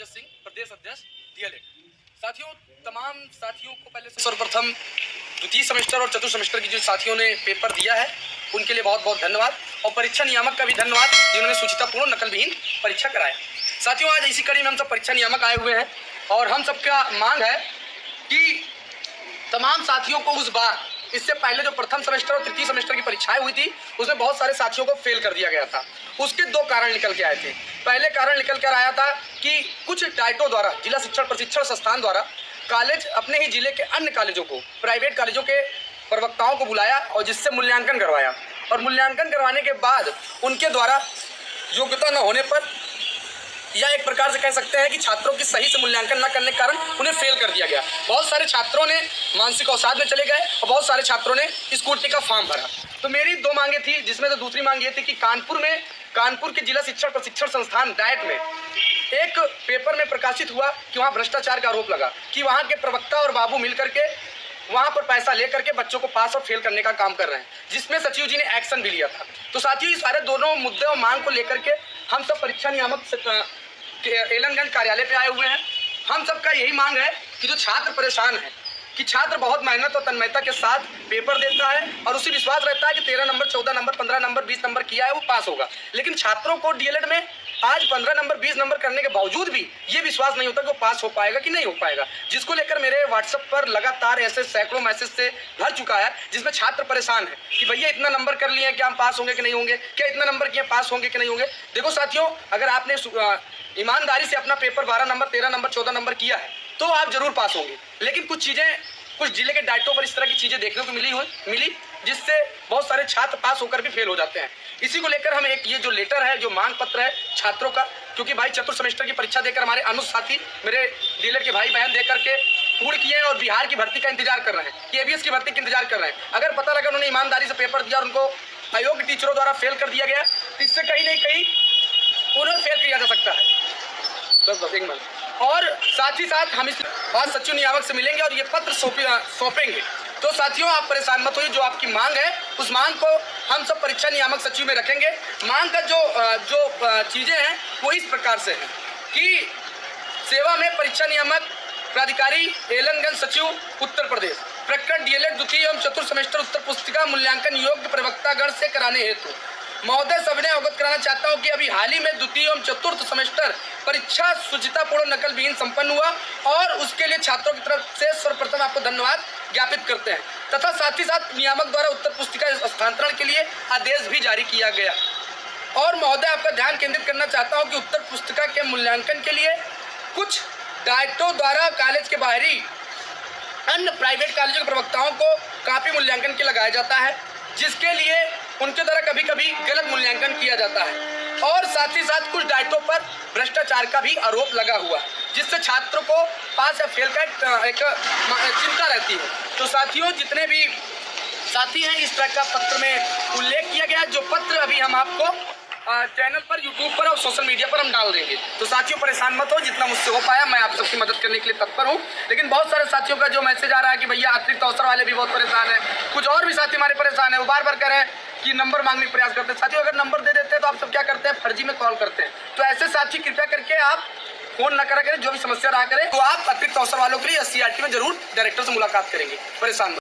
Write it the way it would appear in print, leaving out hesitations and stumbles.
रजत सिंह, प्रदेश अध्यक्ष डीएलएड। साथियों, तमाम साथियों को पहले सर्वप्रथम द्वितीय सेमेस्टर और चतुर्थ सेमेस्टर की जो साथियों ने पेपर दिया है उनके लिए बहुत बहुत धन्यवाद, और परीक्षा नियामक का भी धन्यवाद जिन्होंने सूचितापूर्ण नकल विहीन परीक्षा कराया। साथियों, आज इसी कड़ी में हम सब परीक्षा नियामक आए हुए हैं और हम सबका मांग है कि तमाम साथियों को उस बार, इससे पहले जो प्रथम सेमेस्टर और तृतीय सेमेस्टर की परीक्षाएं हुई थी उसमें बहुत सारे साथियों को फेल कर दिया गया था। उसके दो कारण निकल के आए थे। पहले कारण निकल कर आया था कि कुछ डाइटों द्वारा, जिला शिक्षण प्रशिक्षण संस्थान द्वारा, कॉलेज अपने ही जिले के अन्य कॉलेजों को, प्राइवेट कॉलेजों के प्रवक्ताओं को बुलाया और जिससे मूल्यांकन करवाया, और मूल्यांकन करवाने के बाद उनके द्वारा योग्यता न होने पर, या एक प्रकार से कह सकते हैं कि छात्रों की सही से मूल्यांकन न करने के कारण उन्हें फेल कर दिया गया। बहुत सारे छात्रों ने मानसिक अवसाद में चले गए और बहुत सारे छात्रों ने स्कूटी का फॉर्म भरा। तो मेरी दो मांगे थी, जिसमें से दूसरी मांग ये थी कि कानपुर के जिला शिक्षण प्रशिक्षण संस्थान डाइट में एक पेपर में प्रकाशित हुआ कि वहाँ भ्रष्टाचार का आरोप लगा कि वहाँ के प्रवक्ता और बाबू मिल करके वहाँ पर पैसा लेकर के बच्चों को पास और फेल करने का काम कर रहे हैं, जिसमें सचिव जी ने एक्शन भी लिया था। तो साथियों, इस सारे दोनों मुद्दे और मांग को लेकर के हम सब परीक्षा नियामक एलनगंज कार्यालय पे आए हुए हैं। हम सबका यही मांग है कि जो छात्र परेशान है, कि छात्र बहुत मेहनत और तन्मयता के साथ पेपर देता है और उसे विश्वास रहता है कि 13 नंबर, 14 नंबर, 15 नंबर, 20 नंबर किया है वो पास होगा, लेकिन छात्रों को डीएलएड में आज 15 नंबर, 20 नंबर करने के बावजूद भी ये विश्वास नहीं होता कि वो पास हो पाएगा कि नहीं हो पाएगा, जिसको लेकर मेरे व्हाट्सएप पर लगातार ऐसे सैकड़ों मैसेज से भर चुका है, जिसमें छात्र परेशान है कि भैया इतना नंबर कर लिए क्या हम पास होंगे कि नहीं होंगे, क्या इतना नंबर किए पास होंगे कि नहीं होंगे। देखो साथियों, अगर आपने ईमानदारी से अपना पेपर 12 नंबर, 13 नंबर, 14 नंबर किया है तो आप जरूर पास होंगे, लेकिन कुछ जिले के डाइटों पर इस तरह की चीजें देखने को मिली जिससे बहुत सारे छात्र पास होकर भी फेल हो जाते हैं। इसी को लेकर हम ये जो लेटर है, जो मांग पत्र है छात्रों का, क्योंकि भाई चतुर्थ सेमेस्टर की परीक्षा देकर हमारे अनुज साथी, मेरे डीएलएड के भाई बहन देकर के पूर्ण किए हैं और बिहार की भर्ती का इंतजार कर रहे हैं, एबीएस की भर्ती का इंतजार कर रहे हैं। अगर पता लगा उन्होंने ईमानदारी से पेपर दिया और उनको अयोग्य टीचरों द्वारा फेल कर दिया गया तो इससे कहीं नहीं कहीं उन्हें फेल किया जा सकता है। बस एक मिनट। और साथ ही साथ हम इस बात सचिव नियामक से मिलेंगे और ये पत्र सौंपेंगे। तो साथियों, आप परेशान मत होइए, जो आपकी मांग है उस मांग को हम सब परीक्षा नियामक सचिव में रखेंगे। मांग का जो चीज़ें हैं वो इस प्रकार से है कि सेवा में परीक्षा नियामक प्राधिकारी एलनगंज सचिव उत्तर प्रदेश, प्रकरण डीएलएड द्वितीय एवं चतुर्थ सेमेस्टर उत्तर पुस्तिका मूल्यांकन योग्य प्रवक्तागण से कराने हेतु महोदय सबने अवगत कराना चाहता हूं कि अभी हाल ही में द्वितीय एवं चतुर्थ सेमेस्टर परीक्षा शुचितापूर्ण नकल विहीन संपन्न हुआ और उसके लिए छात्रों की तरफ से सर्वप्रथम आपको धन्यवाद ज्ञापित करते हैं, तथा साथ ही साथ नियामक द्वारा उत्तर पुस्तिका हस्तांतरण के लिए आदेश भी जारी किया गया। और महोदय आपका ध्यान केंद्रित करना चाहता हूँ कि उत्तर पुस्तिका के मूल्यांकन के लिए कुछ डाइटों द्वारा कॉलेज के बाहरी अन्य प्राइवेट कॉलेजों के प्रवक्ताओं को काफी मूल्यांकन के लगाया जाता है, जिसके लिए उनके द्वारा कभी कभी गलत मूल्यांकन किया जाता है, और साथ ही साथ कुछ डाइटों पर भ्रष्टाचार का भी आरोप लगा हुआ, जिससे छात्रों को पास या फेल का एक चिंता रहती है। तो साथियों, जितने भी साथी हैं, इस तरह का पत्र में उल्लेख किया गया, जो पत्र अभी हम आपको चैनल पर, यूट्यूब पर और सोशल मीडिया पर हम डाल देंगे। तो साथियों, परेशान मत हो, जितना मुझसे हो पाया मैं आप सबकी मदद करने के लिए तत्पर हूँ। लेकिन बहुत सारे साथियों का जो मैसेज आ रहा है कि भैया अतिरिक्त अवसर वाले भी बहुत परेशान है, कुछ और भी साथी हमारे परेशान है, वो बार बार कह रहे हैं कि नंबर मांगने का प्रयास करते हैं। साथियों, अगर नंबर दे देते हैं तो आप सब क्या करते हैं, फर्जी में कॉल करते हैं। तो ऐसे साथी कृपया करके आप फोन न करा करें, जो भी समस्या रहा करें तो आप अतिरिक्त अवसर वालों के लिए SCERT में जरूर डायरेक्टर से मुलाकात करेंगे। परेशान